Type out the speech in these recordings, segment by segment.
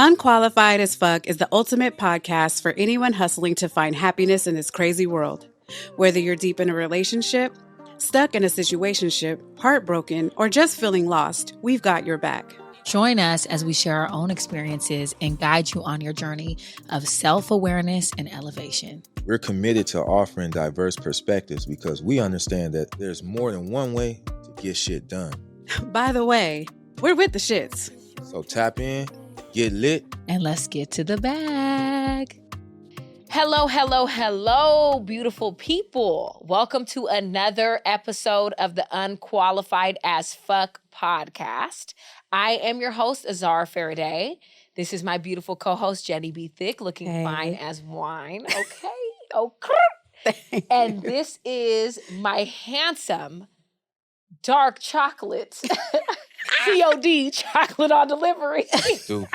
Unqualified as Fuck is the ultimate podcast for anyone hustling to find happiness in this crazy world. Whether you're deep in a relationship, stuck in a situationship, heartbroken, or just feeling lost, we've got your back. Join us as we share our own experiences and guide you on your journey of self-awareness and elevation. We're committed to offering diverse perspectives because we understand that there's more than one way to get shit done. By the way, we're with the shits. So tap in, get lit, and let's get to the bag. Hello, beautiful people. Welcome to another episode of the Unqualified as Fuck podcast. I am your host, Azar Faraday. This is my beautiful co-host, Jenny B. Thick, looking fine as wine. Okay. And this is my handsome, dark chocolate, COD, chocolate on delivery. Stupid.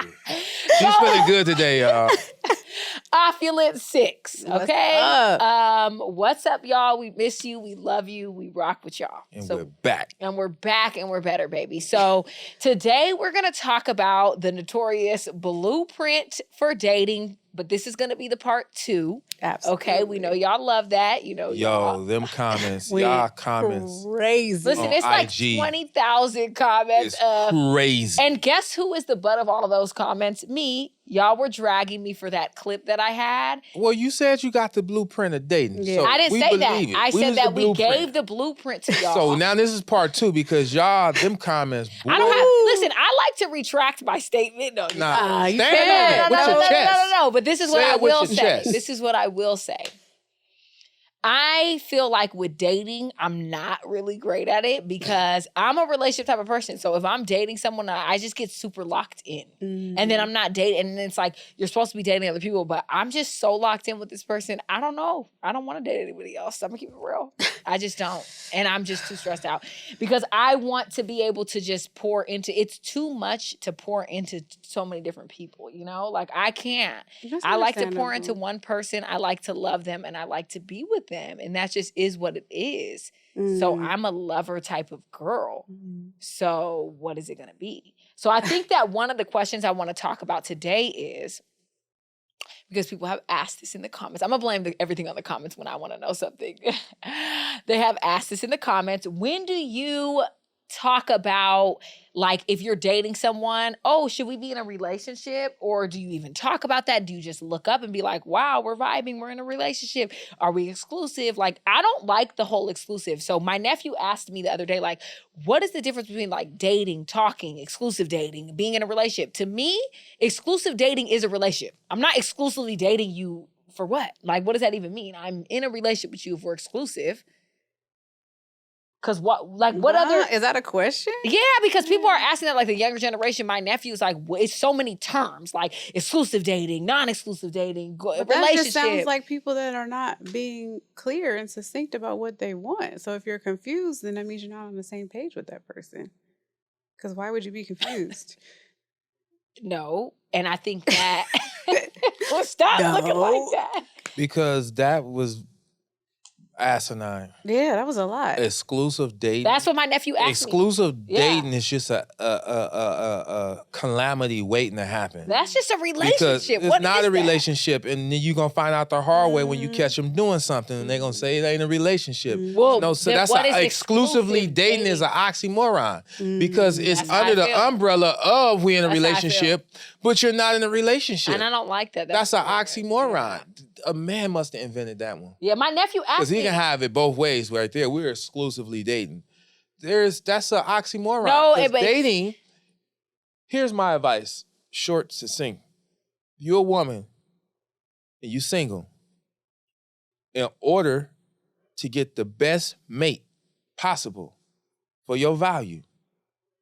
She's feeling good today, y'all. Opulent 6, okay? What's up, y'all? We miss you. We love you. We rock with y'all. And we're back. And we're back and we're better, baby. So today we're going to talk about the notorious blueprint for dating, but this is going to be the part 2. Absolutely. Okay, we know y'all love that. You know, Yo, them comments, y'all comments. Crazy. Listen, it's like IG. 20,000 comments. It's crazy. And guess who is the butt of all of those comments? Me. Y'all were dragging me for that clip that I had. Well, you said you got the blueprint of dating. Yeah. So I didn't say that. it. I We said was that the we blueprint. gave the blueprint to y'all. So now this is part 2 because y'all, them comments. I don't have, listen, I like to retract my statement. No, Nah, you stand can't. on it with your chest. no. But this is what Say I it with will your say. chest. This is what I will say. I feel like with dating, I'm not really great at it because I'm a relationship type of person. So if I'm dating someone, I just get super locked in. Mm-hmm. And then I'm not dating. And then it's like, you're supposed to be dating other people, but I'm just so locked in with this person. I don't know. I don't want to date anybody else. I'm going to keep it real. I just don't. And I'm just too stressed out because I want to be able to just pour into, it's too much to pour into so many different people, you know? Like I can't. That's I like to pour understandable. into one person. I like to love them and I like to be with them. And that just is what it is. So I'm a lover type of girl. So what is it going to be? So I think that one of the questions I want to talk about today is, because people have asked this in the comments. I'm going to blame everything on the comments when I want to know something. They have asked this in the comments. When do you talk about, like, if you're dating someone, oh, should we be in a relationship? Or do you even talk about that? Do you just look up and be like, wow, we're vibing, we're in a relationship. Are we exclusive? Like, I don't like the whole exclusive. So my nephew asked me the other day, like, what is the difference between like dating, talking, exclusive dating, being in a relationship? To me, exclusive dating is a relationship. I'm not exclusively dating you for what? Like, what does that even mean? I'm in a relationship with you if we're exclusive. Because what other... Is that a question? Yeah, because people are asking that, like the younger generation. My nephew's like, it's so many terms, like exclusive dating, non-exclusive dating, But relationship. that just sounds like people that are not being clear and succinct about what they want. So if you're confused, then that means you're not on the same page with that person. Because why would you be confused? No, and I think that... well, stop looking like that. Because that was asinine. Yeah, that was a lot. Exclusive dating. That's what my nephew asked me. Exclusive dating is just a calamity waiting to happen. That's just a Because relationship. it's What not is a that? relationship, and then you're going to find out the hard way when you catch them doing something, and they're going to say it ain't a relationship. Well, No, so then that's what is exclusively exclusive dating is an oxymoron because it's That's how under I the feel. umbrella of we in a That's how I relationship, but you're not in a relationship. And I don't like that. That's an weird. oxymoron. A man must have invented that one. Yeah, my nephew asked Because me. he can have it both ways right there. We're exclusively dating. That's an oxymoron. No, 'Cause but- dating, here's my advice, short, succinct. You're a woman and you single. In order to get the best mate possible for your value,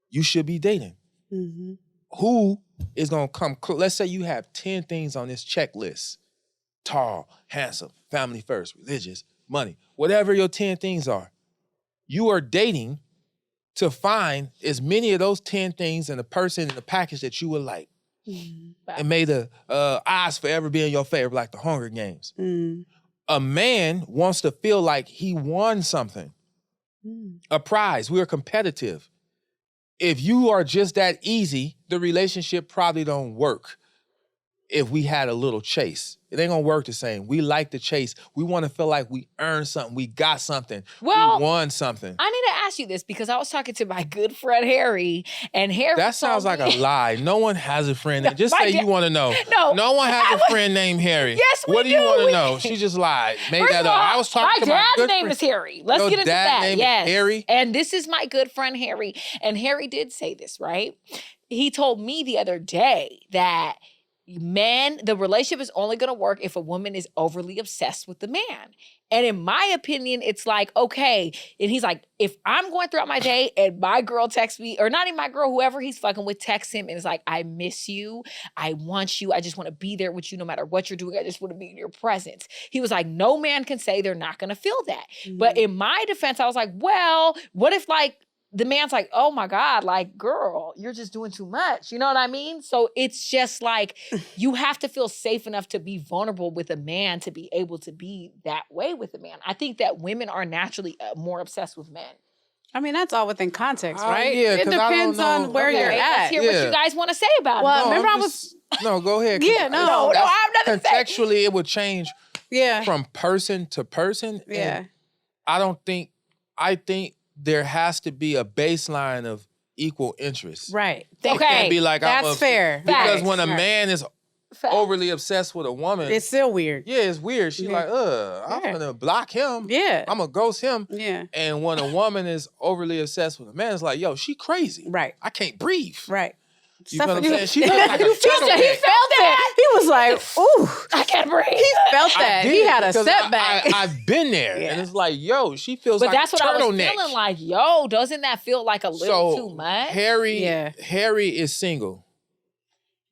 you should be dating. Mm-hmm. Who is going to come? Let's say you have 10 things on this checklist. Tall, handsome, family first, religious, money, whatever your 10 things are. You are dating to find as many of those 10 things in the person in the package that you would like. And may the odds forever be in your favor, like the Hunger Games. A man wants to feel like he won something, a prize. We're competitive. If you are just that easy, the relationship probably don't work if we had a little chase. It ain't gonna work the same. We like the chase. We want to feel like we earned something. We got something. Well, we won something. I need to ask you this because I was talking to my good friend Harry, and Harry That sounds like a lie. No one has a friend named. Just say you want to know. No one has a friend named Harry. Yes, we What do you want to We- know? She just lied. Made First that of up. all, I was talking to my dad's good name friend. is Harry. Let's Your get into dad that. name is Yes. Harry? And this is my good friend Harry. And Harry did say this, right? He told me the other day that the relationship is only going to work if a woman is overly obsessed with the man. And in my opinion, it's like, okay. And he's like, if I'm going throughout my day and my girl texts me, or not even my girl, whoever he's fucking with texts him and is like, I miss you. I want you. I just want to be there with you no matter what you're doing. I just want to be in your presence. He was like, no man can say they're not going to feel that. Mm-hmm. But in my defense, I was like, well, what if like, the man's like, oh my God, like, girl, you're just doing too much. You know what I mean? So it's just like, you have to feel safe enough to be vulnerable with a man to be able to be that way with a man. I think that women are naturally more obsessed with men. I mean, that's all within context, right? Yeah, it depends on where you're at. Let's hear what you guys want to say about it. Remember No, go ahead. Yeah, no, I have nothing to say. Contextually, it would change from person to person. Yeah. I think there has to be a baseline of equal interest. Right. It can't be like that's fair. Because when a man is overly obsessed with a woman, it's still weird. Yeah, it's weird. She's like, I'm gonna block him. Yeah. I'm gonna ghost him. Yeah. And when a woman is overly obsessed with a man, it's like, yo, she crazy. Right. I can't breathe. Right. You know what I'm saying? She he felt that. He was like, ooh. I can't breathe. He felt that. He had a setback. I've been there. Yeah. And it's like, yo, she feels like a turtleneck. But that's what I was feeling like. Yo, doesn't that feel like a little too much? Harry is single.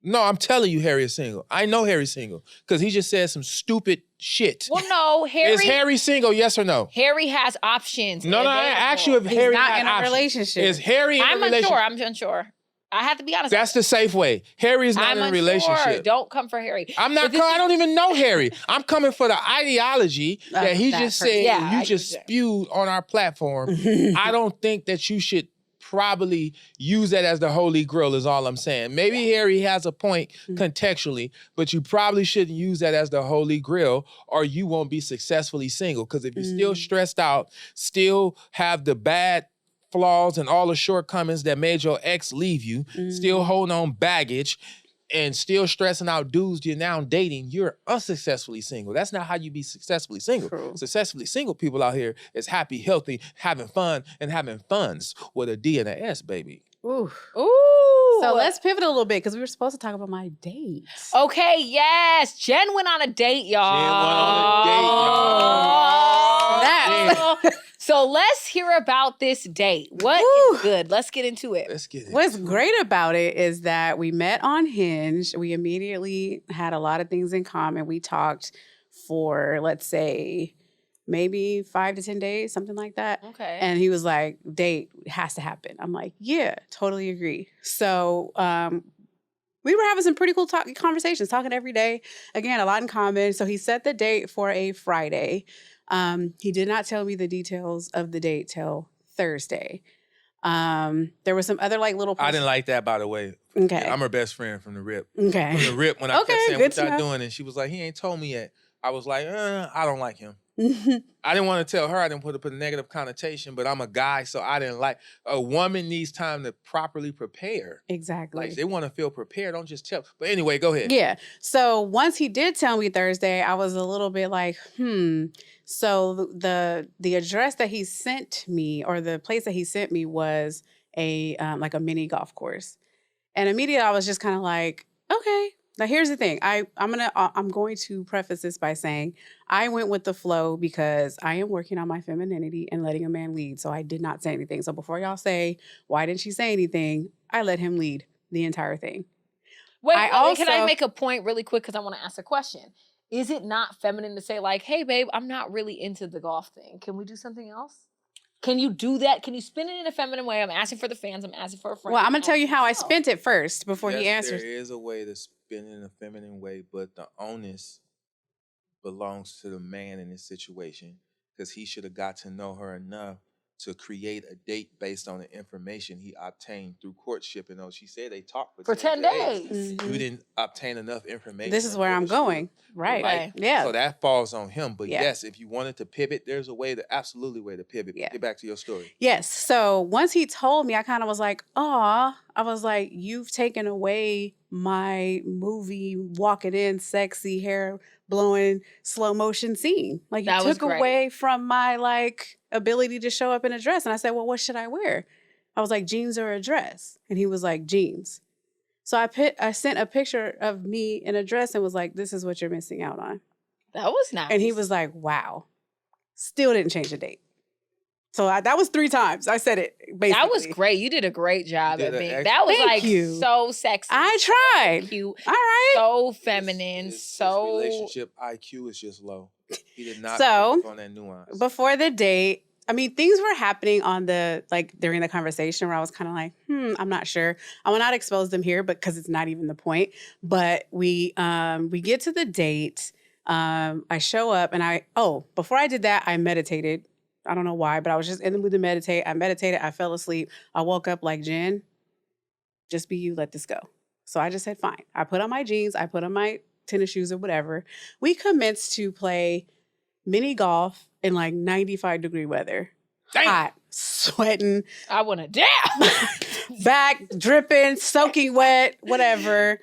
No, I'm telling you, Harry is single. I know Harry's single because he just said some stupid shit. Well, no, Harry. Is Harry single? Yes or no? Harry has options. No, I asked you if Harry not had in a relationship. Is Harry in a relationship? I'm unsure. I have to be honest. That's the safe way. Harry's not in a relationship. Don't come for Harry. I'm not. I don't even know Harry. I'm coming for the ideology that he just said. You just spewed on our platform. I don't think that you should probably use that as the holy grail is all I'm saying. Maybe Harry has a point contextually, but you probably shouldn't use that as the holy grail or you won't be successfully single. Because if you're still stressed out, still have the bad flaws and all the shortcomings that made your ex leave you, still holding on baggage, and still stressing out dudes you're now dating, you're unsuccessfully single. That's not how you be successfully single. True. Successfully single people out here is happy, healthy, having fun, and having funds with a D and an S, baby. Ooh. Ooh. So let's pivot a little bit because we were supposed to talk about my dates. Okay, yes. Jenn went on a date, y'all. Jenn went on a date, y'all. So let's hear about this date. What is good? Let's get into it. Let's get it. What's great about it is that we met on Hinge. We immediately had a lot of things in common. We talked for, let's say, maybe 5 to 10 days, something like that. Okay. And he was like, date has to happen. I'm like, yeah, totally agree. So we were having some pretty cool conversations, talking every day. Again, a lot in common. So he set the date for a Friday. He did not tell me the details of the date till Thursday. There was some other like little. I didn't like that, by the way. Okay. I'm her best friend from the rip. Okay. From the rip, when I kept saying, what y'all doing? And she was like, he ain't told me yet. I was like, I don't like him. I didn't want to tell her. I didn't want to put a negative connotation, but I'm a guy, so I didn't like. A woman needs time to properly prepare. Exactly. Like, they want to feel prepared. Don't just tell. But anyway, go ahead. Yeah. So once he did tell me Thursday, I was a little bit like, So the address that he sent me, or the place that he sent me, was a like a mini golf course. And immediately I was just kind of like, okay. Now here's the thing. I'm going to preface this by saying I went with the flow because I am working on my femininity and letting a man lead. So I did not say anything. So before y'all say, why didn't she say anything? I let him lead the entire thing. Wait, can I make a point really quick? Because I want to ask a question. Is it not feminine to say like, hey, babe, I'm not really into the golf thing. Can we do something else? Can you do that? Can you spin it in a feminine way? I'm asking for the fans. I'm asking for a friend. Well, I'm going to tell you how I spent it first before he answers. There is a way to spin it in a feminine way, but the onus belongs to the man in this situation because he should have got to know her enough to create a date based on the information he obtained through courtship. And she said they talked For 10 days. You didn't obtain enough information. This is where I'm going. Right. Okay. Yeah. So that falls on him. But Yeah. yes, if you wanted to pivot, there's a way to pivot. Yeah. Get back to your story. Yes. So once he told me, I kind of was like, "Aw," I was like, "You've taken away my movie walking in, sexy hair blowing, slow motion scene. Like you That was took great. away from my like ability to show up in a dress." And I said, "Well, what should I wear?" I was like, "Jeans or a dress?" And he was like, "Jeans." So I sent a picture of me in a dress and was like, "This is what you're missing out on." That was nice. And he was like, "Wow." Still didn't change the date. So that was 3 times. I said it basically. That was great. You did a great job You at did being. an That was Thank like you. so sexy. I so tried. cute. All right. So feminine. His so relationship IQ is just low. He did not So, focus on that nuance. Before the date, I mean, things were happening on the, like, during the conversation where I was kind of like, I'm not sure. I will not expose them here because it's not even the point. But we get to the date. I show up and before I did that, I meditated. I don't know why, but I was just in the mood to meditate. I meditated. I fell asleep. I woke up like, "Jen, just be you. Let this go." So I just said, fine. I put on my jeans. I put on my tennis shoes or whatever. We commenced to play mini golf in like 95-degree weather. Damn. Hot, sweating, I want to damn. back dripping, soaking wet, whatever.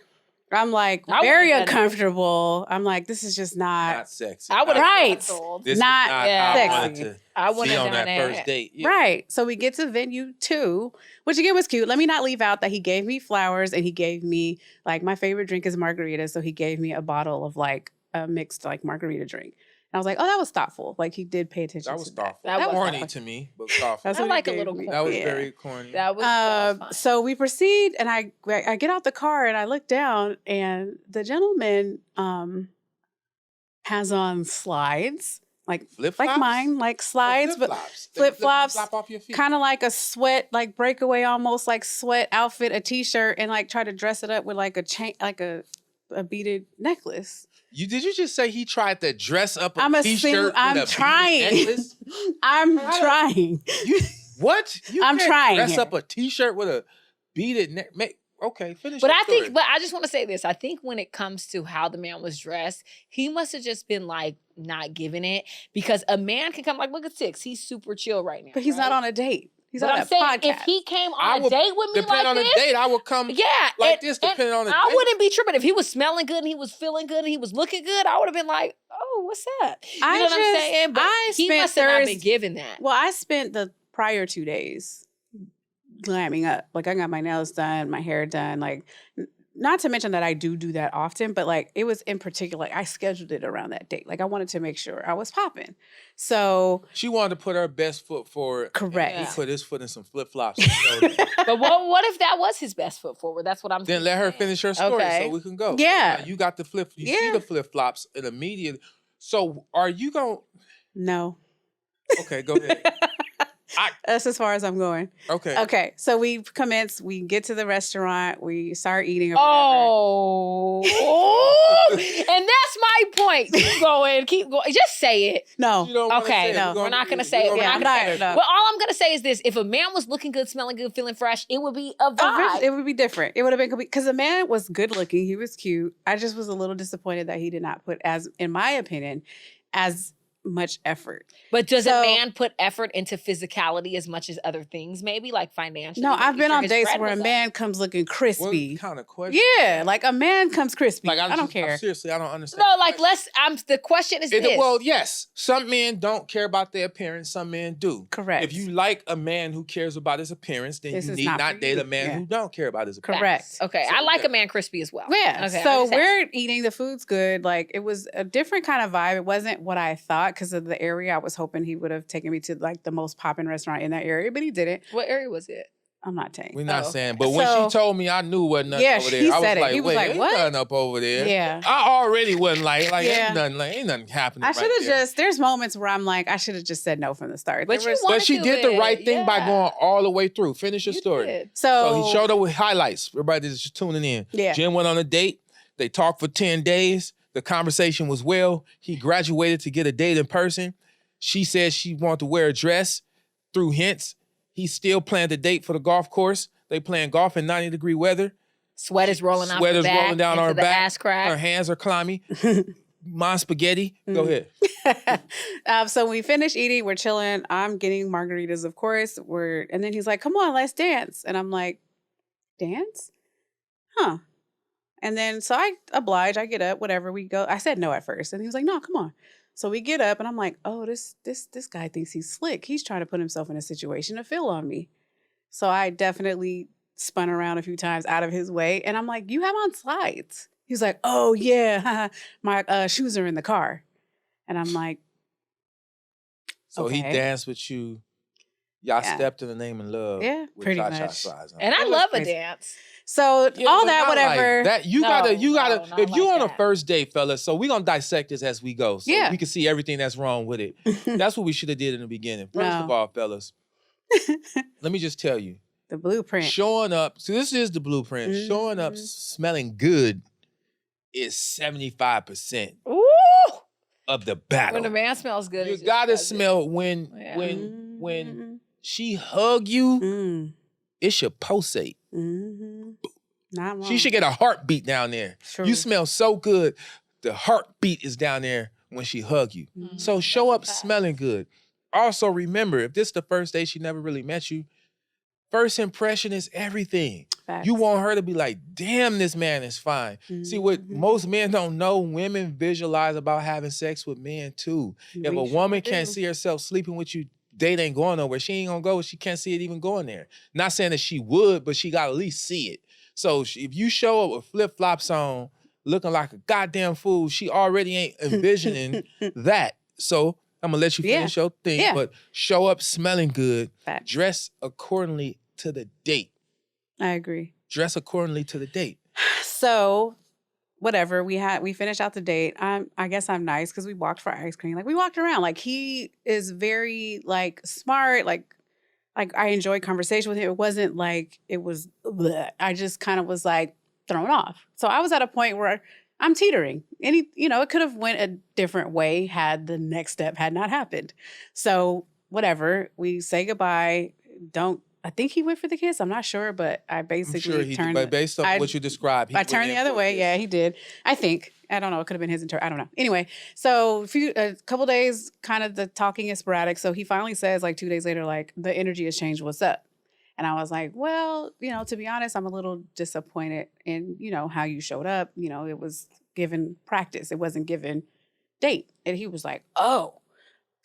I'm like I very would've done it. uncomfortable. I'm like, this is just Not sexy. I would have Right. canceled. This not is not yeah. how I sexy. wanted to I wouldn't see have on done that it. first date. Yeah. Right. So we get to venue 2, which again was cute. Let me not leave out that he gave me flowers and he gave me, like, my favorite drink is margarita. So he gave me a bottle of like a mixed like margarita drink. And I was like, oh, that was thoughtful. Like he did pay attention That was to thoughtful. That was corny thoughtful. to me, but thoughtful. That's I what he like a gave little me. That was Yeah. very corny. That was fun. So we proceed, and I get out the car, and I look down, and the gentleman has on slides, like Flip-flops? mine, like slides, but flip-flops. They flip-flops, flip off your feet. kind of like a sweat, like breakaway, almost like sweat outfit, a t-shirt, and like try to dress it up with like a chain, like a beaded necklace. Did you just say he tried to dress up a I'm t-shirt with I'm a trying. beaded necklace? I'm How did- trying. What? You I'm can't trying dress here. up a t-shirt with a beaded neck. Okay, finish But your I think, story. but I just want to say this. I think when it comes to how the man was dressed, he must have just been like not giving it, because a man can come like, look at Six. He's super chill right now. But he's not right? on a date. He's But on I'm a saying podcast. if he came I on a would- date with me Depending like on this, the date, I would come yeah, like this, depending on the I date. wouldn't be tripping if he was smelling good and he was feeling good and he was looking good. I would have been like, oh, what's up? You know what I'm saying? But I he spent must have not been Thursday- given that. Well, I spent the prior 2 days glamming up. Like I got my nails done, my hair done. Like, not to mention that I do that often, but like it was in particular, like I scheduled it around that date. Like I wanted to make sure I was popping. So She wanted to put her best foot forward. Correct. And he put his foot in some flip-flops. But what if that was his best foot forward? That's what I'm Then let her saying. finish her story Okay. so we can go. Yeah. So now you got the flip. You see Yeah. the flip-flops and immediately. So are you going no, to... Okay, go ahead. that's as far as I'm going. Okay. Okay, so we commence. We get to the restaurant. We start eating. Or whatever. Oh, and that's my point. Keep going. Just say it. No, You don't wanna Okay, say it. no, we're not gonna say it. We're We're gonna not say gonna it. no. Well, all I'm gonna say is this: if a man was looking good, smelling good, feeling fresh, it would be a vibe. It would be different. It would have been because the man was good looking. He was cute. I just was a little disappointed that he did not put, as in my opinion, as much effort. But does So- a man put effort into physicality as much as other things, maybe like financially? No, I've making been sure on his dates bread where a was up? man comes looking What crispy. kind of question? Yeah, like a man comes crispy. Like I don't just- care. Seriously, I don't understand. No, like the question is this. Well, yes, some men don't care about their appearance. Some men do. Correct. If you like a man who cares about his appearance, then This you is need not not for date you. a man Yeah. who don't care about his appearance. Correct. Facts. Okay, So, I like yeah. a man crispy as well. Yeah. Okay, So I'm just asking. we're eating. The food's good. Like it was a different kind of vibe. It wasn't what I thought because of the area. I was hoping he would have taken me to like the most poppin' restaurant in that area, but he didn't. What area was it? I'm not saying. We're not Oh. saying, but when So- she told me, I knew wasn't nothing Yeah, over there. he I was said it. like, He was wait, like, ain't what? nothing up over there. Yeah. I already wasn't like Yeah. ain't nothing happening. I should right have there. just. There's moments where I'm like, I should have just said no from the start. But There you was- wanted But she to did the it, right thing by yeah. going all the way through. Finish your You story. did. So he showed up with highlights. Everybody that's just tuning in. Yeah. Jen went on a date. They talked for 10 days. The conversation was well. He graduated to get a date in person. She said she wanted to wear a dress. through hints. He still planned the date for the golf course. They playing golf in 90-degree weather. Sweat is rolling out Sweat the is back, rolling down into her the back. ass crack. Her hands are clammy. My spaghetti. Go ahead. So when we finish eating, we're chilling. I'm getting margaritas, of course. And then he's like, come on, let's dance. And I'm like, dance? Huh. And then, so I oblige. I get up, whatever, we go. I said no at first. And he was like, no, come on. So we get up and I'm like, oh, this guy thinks he's slick. He's trying to put himself in a situation to feel on me. So I definitely spun around a few times out of his way. And I'm like, you have on slides. He's like, oh, yeah, my shoes are in the car. And I'm like, so okay. he danced with you. Y'all stepped in the name of love. Yeah, with pretty cha-cha much. slides on. And I love a dance. So Yeah, all but that, not whatever. Like that. You No, gotta. not If you like on a that. first date, fellas, so we gonna dissect this as we go. So Yeah. we can see everything that's wrong with it. That's what we should have did in the beginning. First of all, fellas, let me just tell you. The blueprint. Showing up. So this is the blueprint. Showing up smelling good is 75% Ooh. of the battle. When the man smells good, You gotta smell when she hug you, it should pulsate. Not wrong. She should get a heartbeat down there. True. You smell so good, the heartbeat is down there when she hug you. So show up smelling good. Also remember, if this is the first day she never really met you, first impression is everything. Facts. You want her to be like, damn, this man is fine. See, what most men don't know, women visualize about having sex with men too. If a woman can't see herself sleeping with you, date ain't going nowhere. She ain't gonna go. She can't see it even going there. Not saying that she would, but she got to at least see it. So if you show up with flip-flops on, looking like a goddamn fool, she already ain't envisioning that. So I'm gonna let you finish your thing, but show up smelling good. Facts. Dress accordingly to the date. I agree. Dress accordingly to the date. So whatever, we finished out the date. I guess I'm nice because we walked for ice cream. Like we walked around. Like he is very like smart. Like I enjoyed conversation with him. It wasn't like it was bleh. I just kind of was like thrown off. So I was at a point where I'm teetering. It could have went a different way had the next step had not happened. So whatever, we say goodbye. I think he went for the kiss. I'm not sure, but I basically turned. But based on what you described, I turned the other way. Yeah, he did. I think. I don't know. It could have been his I don't know. Anyway, so a couple days, kind of the talking is sporadic. So he finally says, like 2 days later, like the energy has changed. What's up? And I was like, well, to be honest, I'm a little disappointed in how you showed up. It was given practice. It wasn't given date. And he was like, oh.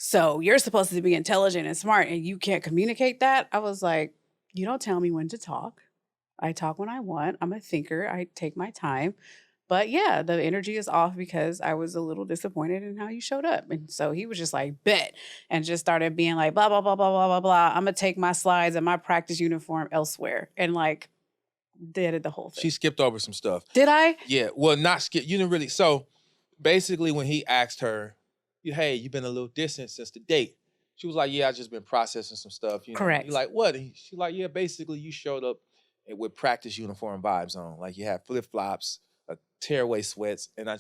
So you're supposed to be intelligent and smart and you can't communicate that? I was like, you don't tell me when to talk. I talk when I want. I'm a thinker. I take my time. But yeah, the energy is off because I was a little disappointed in how you showed up. And so he was just like, bet. And just started being like, blah, blah, blah, blah, blah, blah, blah. I'm going to take my slides and my practice uniform elsewhere. And like, did the whole thing. She skipped over some stuff. Did I? Yeah. Well, not skip. You didn't really. So basically when he asked her, hey, you've been a little distant since the date. She was like, yeah, I just been processing some stuff. Correct. He's like, what? She's like, yeah, basically you showed up with practice uniform vibes on. Like you had flip-flops, tearaway sweats. And I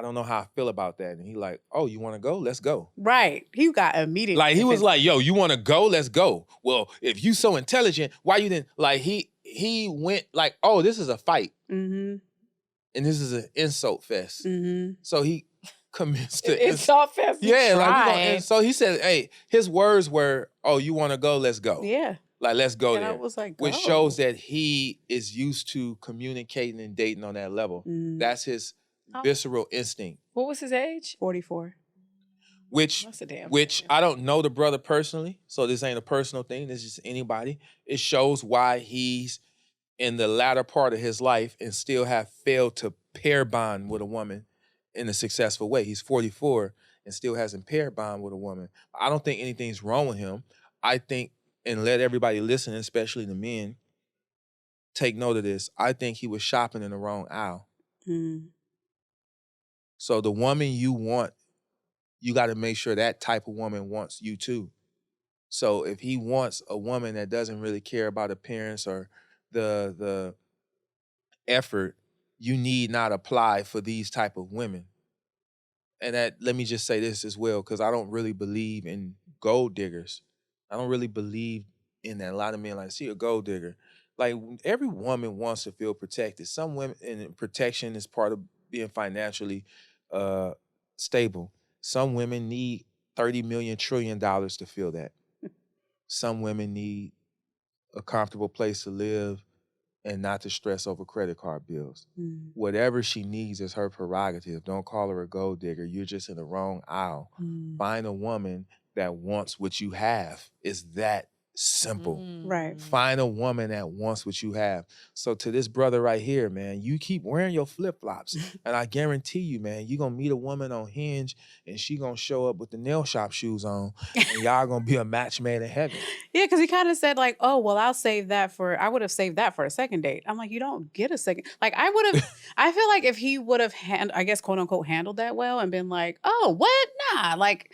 don't know how I feel about that. And he like, oh, you want to go? Let's go. Right. He got immediately. Like he was like, yo, you want to go? Let's go. Well, if you so intelligent, why you didn't? Like he went like, oh, this is a fight. Mm-hmm. And this is an insult fest. Mm-hmm. So he commenced to insult fest. Yeah, so he said, hey, his words were, oh, you want to go? Let's go. Yeah. Like, let's go there. I was like, go. Which shows that he is used to communicating and dating on that level. That's his visceral instinct. What was his age? 44. Which I don't know the brother personally, so this ain't a personal thing. This is just anybody. It shows why he's in the latter part of his life and still have failed to pair bond with a woman in a successful way. He's 44 and still hasn't pair bond with a woman. I don't think anything's wrong with him. I think, and let everybody listen, especially the men, take note of this. I think he was shopping in the wrong aisle. So the woman you want, you got to make sure that type of woman wants you too. So if he wants a woman that doesn't really care about appearance or the effort, you need not apply for these type of women. And that, let me just say this as well, because I don't really believe in gold diggers. I don't really believe in that. A lot of men like, see a gold digger. Like every woman wants to feel protected. Some women, and protection is part of being financially stable. Some women need $30 million trillion to feel that. Some women need a comfortable place to live and not to stress over credit card bills. Whatever she needs is her prerogative. Don't call her a gold digger. You're just in the wrong aisle. Find a woman that wants what you have. It's that simple. Right. Find a woman that wants what you have. So to this brother right here, man, you keep wearing your flip-flops. And I guarantee you, man, you're going to meet a woman on Hinge and she going to show up with the nail shop shoes on and y'all going to be a match made in heaven. Yeah, because he kind of said like, oh, well, I would have saved that for a second date. I'm like, you don't get a second. Like I feel like if he would have, I guess, quote unquote, handled that well and been like, oh, what? Nah, like,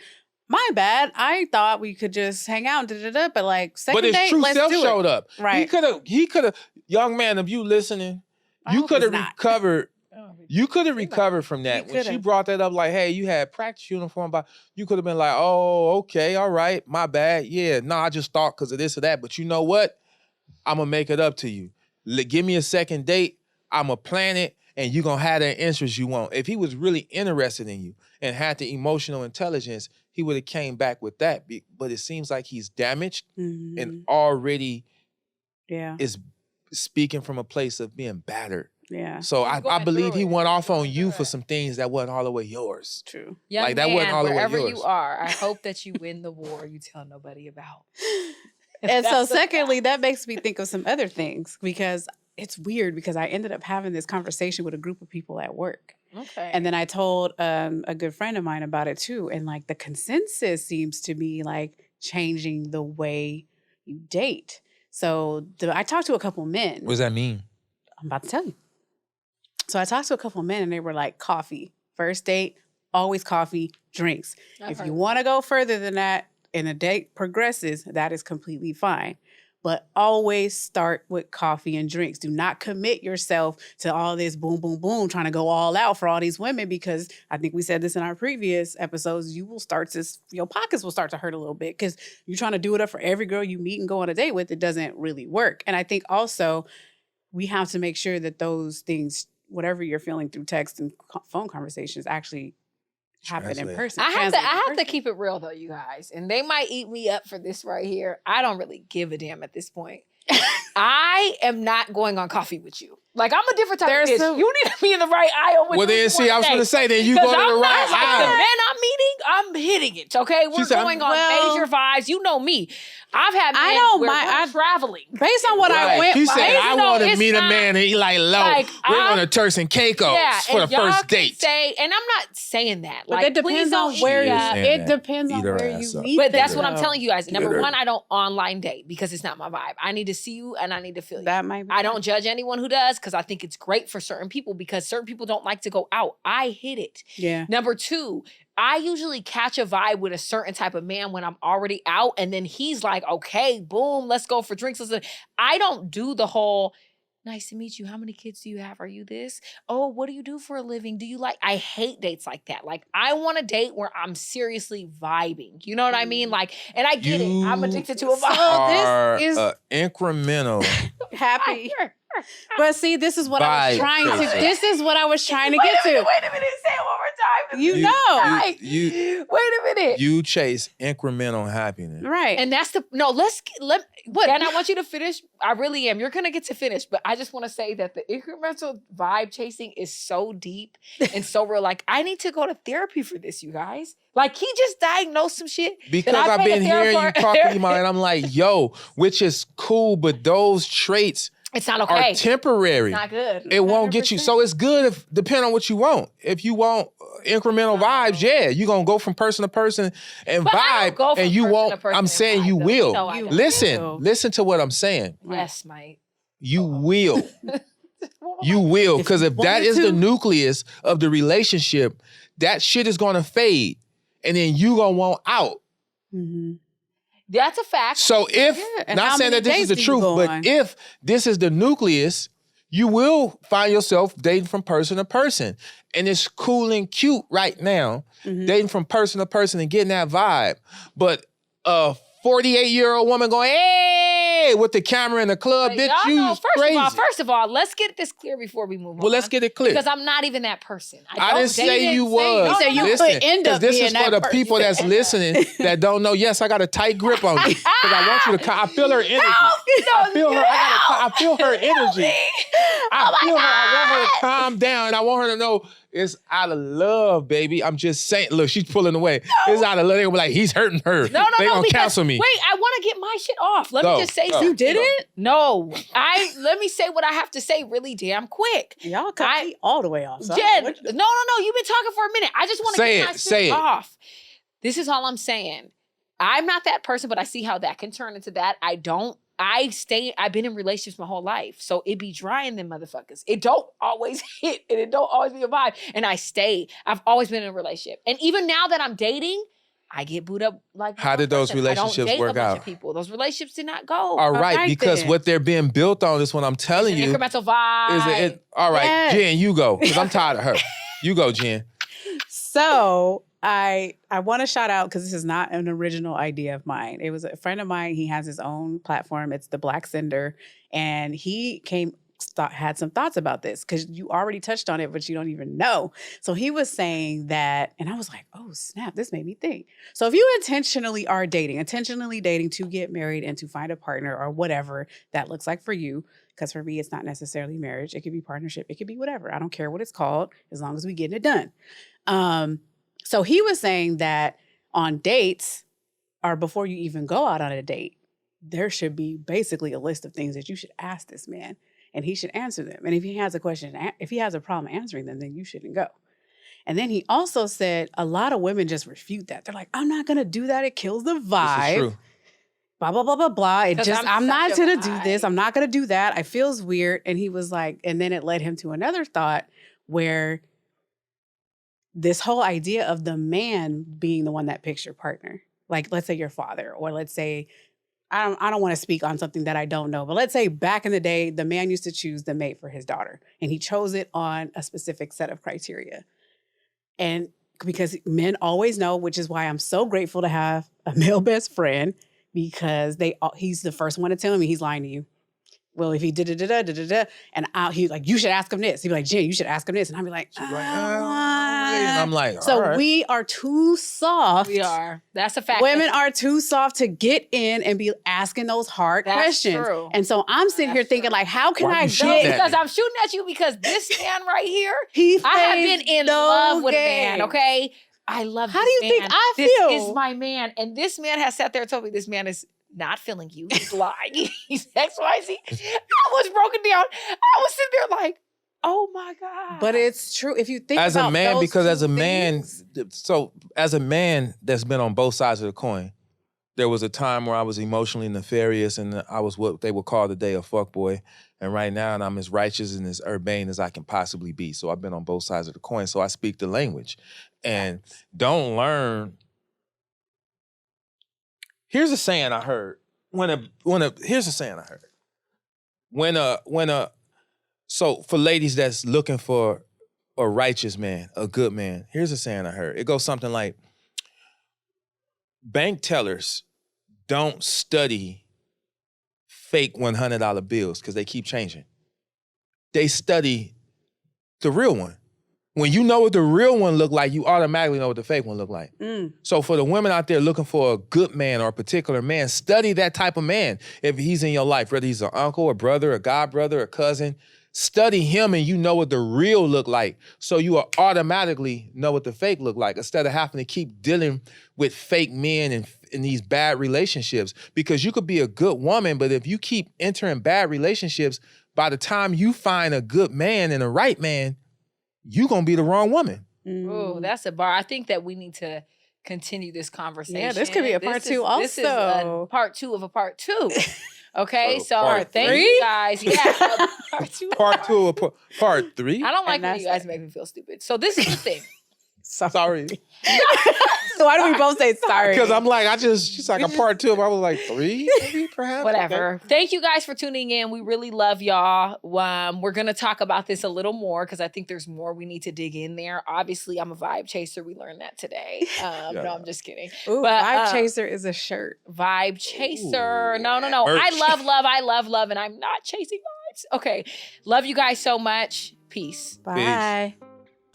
my bad. I thought we could just hang out, but like second date, But his true let's self do showed it. up. Right. He could have, young man, if you listening, you could have recovered. You could have recovered from that. When she brought that up, like, hey, you had practice uniform, but you could have been like, oh, okay, all right, my bad. Yeah, no, I just thought because of this or that. But you know what? I'm going to make it up to you. Give me a second date. I'm going to plan it, and you're going to have that interest you want. If he was really interested in you and had the emotional intelligence, he would have came back with that. But it seems like he's damaged and already is speaking from a place of being battered. Yeah. So I believe he went off on you for some things that wasn't all the way yours. True. Young like that man, wasn't all the way yours. wherever you are, I hope that you win the war you tell nobody about. And so secondly, that makes me think of some other things because it's weird because I ended up having this conversation with a group of people at work. Okay. And then I told a good friend of mine about it too. And like the consensus seems to be like changing the way you date. So I talked to a couple men. What does that mean? I'm about to tell you. So I talked to a couple men and they were like, coffee. First date, always coffee, drinks. If you want to go further than that and a date progresses, that is completely fine. But always start with coffee and drinks. Do not commit yourself to all this boom, boom, boom, trying to go all out for all these women because I think we said this in our previous episodes, your pockets will start to hurt a little bit because you're trying to do it up for every girl you meet and go on a date with. It doesn't really work. And I think also we have to make sure that those things, whatever you're feeling through text and phone conversations, actually happen in person. I have to keep it real though, you guys. And they might eat me up for this right here. I don't really give a damn at this point. I am not going on coffee with you. Like, I'm a different type of bitch. You need to be in the right aisle with me. Well, then, see, I was going to say, then you go to the right aisle. The men I'm meeting, I'm hitting it, okay? We're going on major vibes. You know me. I've had men where we're traveling. Based on what I went She said, I want to meet a man and he like, low, we're going to Turks and Caicos for the first date. And I'm not saying that. But it depends on where you meet. But that's what I'm telling you guys. Number one, I don't online date because it's not my vibe. I need to see you and I need to feel you. That might be. I don't judge anyone who does because I think it's great for certain people because certain people don't like to go out. I hit it. Yeah. Number two, I usually catch a vibe with a certain type of man when I'm already out and then he's like, okay, boom, let's go for drinks. I don't do the whole, nice to meet you. How many kids do you have? Are you this? Oh, what do you do for a living? Do you like, I hate dates like that. Like I want a date where I'm seriously vibing. You know what I mean? Like, and I get it. I'm addicted to a vibe. So this is incremental. Happy. But see, this is what I was trying to. This is what I was trying to get to. Wait a minute. Say it one more time. Wait a minute. You chase incremental happiness, right? And that's and I want you to finish. I really am. You're gonna get to finish, but I just want to say that the incremental vibe chasing is so deep and so real. Like I need to go to therapy for this, you guys. Like he just diagnosed some shit. Because I've been hearing you talk to you, and I'm like, yo, which is cool, but those traits. It's not okay. Are temporary. It's not good. It won't get you. So it's good if depending on what you want. If you want incremental vibes, you're gonna go from person to person and vibe, and you won't. I'm saying you will. Listen to what I'm saying. Yes, Mike. You will. You will, because if that is the nucleus of the relationship, that shit is gonna fade, and then you gonna want out. Mm-hmm. That's a fact. So if, not saying that this is the truth, but if this is the nucleus, you will find yourself dating from person to person. And it's cool and cute right now, dating from person to person and getting that vibe. But a 48-year-old woman going, hey, with the camera in the club, bitch, you crazy. First of all, let's get this clear before we move on. Well, let's get it clear. Because I'm not even that person. I didn't say you was. You said you could end up this being is that for the person. people that's listening that don't know. Yes, I got a tight grip on you. Because I want you to, I feel her energy. I feel her, I feel her energy. I feel her, I want her to calm down. And I want her to know it's out of love, baby. I'm just saying, look, she's pulling away. It's out of love. They're gonna be like, he's hurting her. No, they gonna cancel me. Wait, I want to get my shit off. Let me just say something. You didn't? No. Let me say what I have to say really damn quick. Y'all cut me all the way off. So Jen, no. You've been talking for a minute. I just want to get my shit off. This is all I'm saying. I'm not that person, but I see how that can turn into that. I've been in relationships my whole life. So it be drying them motherfuckers. It don't always hit and it don't always be a vibe. And I stay. I've always been in a relationship. And even now that I'm dating, I get booed up like how did those relationships work out? People. Those relationships did not go. All right, because what they're being built on is what I'm telling you. Incremental vibe. All right, yes. Jen, you go. Because I'm tired of her. You go, Jen. So I want to shout out, because this is not an original idea of mine. It was a friend of mine. He has his own platform. It's the Black Cinder. And he had some thoughts about this, because you already touched on it, but you don't even know. So he was saying that, and I was like, oh, snap, this made me think. So if you intentionally dating to get married and to find a partner or whatever that looks like for you, because for me, it's not necessarily marriage. It could be partnership. It could be whatever. I don't care what it's called, as long as we getting it done. So he was saying that on dates, or before you even go out on a date, there should be basically a list of things that you should ask this man, and he should answer them. And if he has a problem answering them, then you shouldn't go. And then he also said a lot of women just refute that. They're like, I'm not going to do that. It kills the vibe. This is true. Blah, blah, blah, blah, blah. I'm not going to do this. I'm not going to do that. It feels weird. And he was like, and then it led him to another thought where this whole idea of the man being the one that picks your partner. Like, let's say your father, or let's say, I don't want to speak on something that I don't know, but let's say back in the day, the man used to choose the mate for his daughter, and he chose it on a specific set of criteria. And because men always know, which is why I'm so grateful to have a male best friend, because he's the first one to tell me he's lying to you. Well, if he did and he's like, you should ask him this. He'd be like, Jen, you should ask him this. And I'd be like, I'm like, so right. We are too soft. We are. That's a fact. Women are too soft to get in and be asking those hard questions. True. And so I'm sitting here thinking, like, how can I get? Because I'm shooting at you, because this man right here, I have been in love with a man, okay? I love this man. How do you think I feel? This is my man. And this man has sat there and told me this man is not feeling you. He's lying. He's XYZ. I was broken down. I was sitting there like, oh my God. But it's true. If you think as about a man, those because as a things, man, so as a man that's been on both sides of the coin, there was a time where I was emotionally nefarious and I was what they would call today a fuckboy. And right now, I'm as righteous and as urbane as I can possibly be. So I've been on both sides of the coin. So I speak the language. And don't learn. Here's a saying I heard. Here's a saying I heard. So for ladies that's looking for a righteous man, a good man, here's a saying I heard. It goes something like, bank tellers don't study fake $100 bills because they keep changing. They study the real one. When you know what the real one look like, you automatically know what the fake one look like. So for the women out there looking for a good man or a particular man, study that type of man. If he's in your life, whether he's an uncle, a brother, a godbrother, a cousin, study him and you know what the real look like. So you will automatically know what the fake look like instead of having to keep dealing with fake men and in these bad relationships. Because you could be a good woman, but if you keep entering bad relationships, by the time you find a good man and a right man, you're going to be the wrong woman. Oh, that's a bar. I think that we need to continue this conversation. Yeah, this could be a part two also. This is a part two of a part two. Okay, so thank you guys. Yeah, part two. Part two of part three? I don't like when you guys make me feel stupid. So this is the thing. Sorry. Why do we both say sorry? Because I'm like, she's like a part 2. But I was like 3, maybe, perhaps. Whatever. Okay. Thank you guys for tuning in. We really love y'all. We're going to talk about this a little more because I think there's more we need to dig in there. Obviously, I'm a vibe chaser. We learned that today. No, I'm just kidding. Ooh, but, vibe chaser is a shirt. Vibe chaser. Ooh, No. merch. I love love, and I'm not chasing vibes. Okay. Love you guys so much. Peace. Bye. Peace.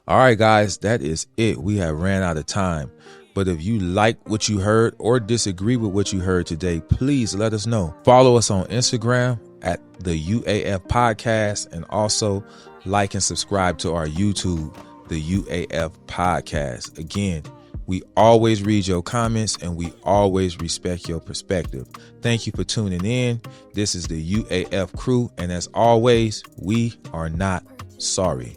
All right, guys, that is it. We have ran out of time. But if you like what you heard or disagree with what you heard today, please let us know. Follow us on Instagram at the UAF Podcast, and also like and subscribe to our YouTube, the UAF Podcast. Again, we always read your comments and we always respect your perspective. Thank you for tuning in. This is the UAF crew, and as always, we are not sorry.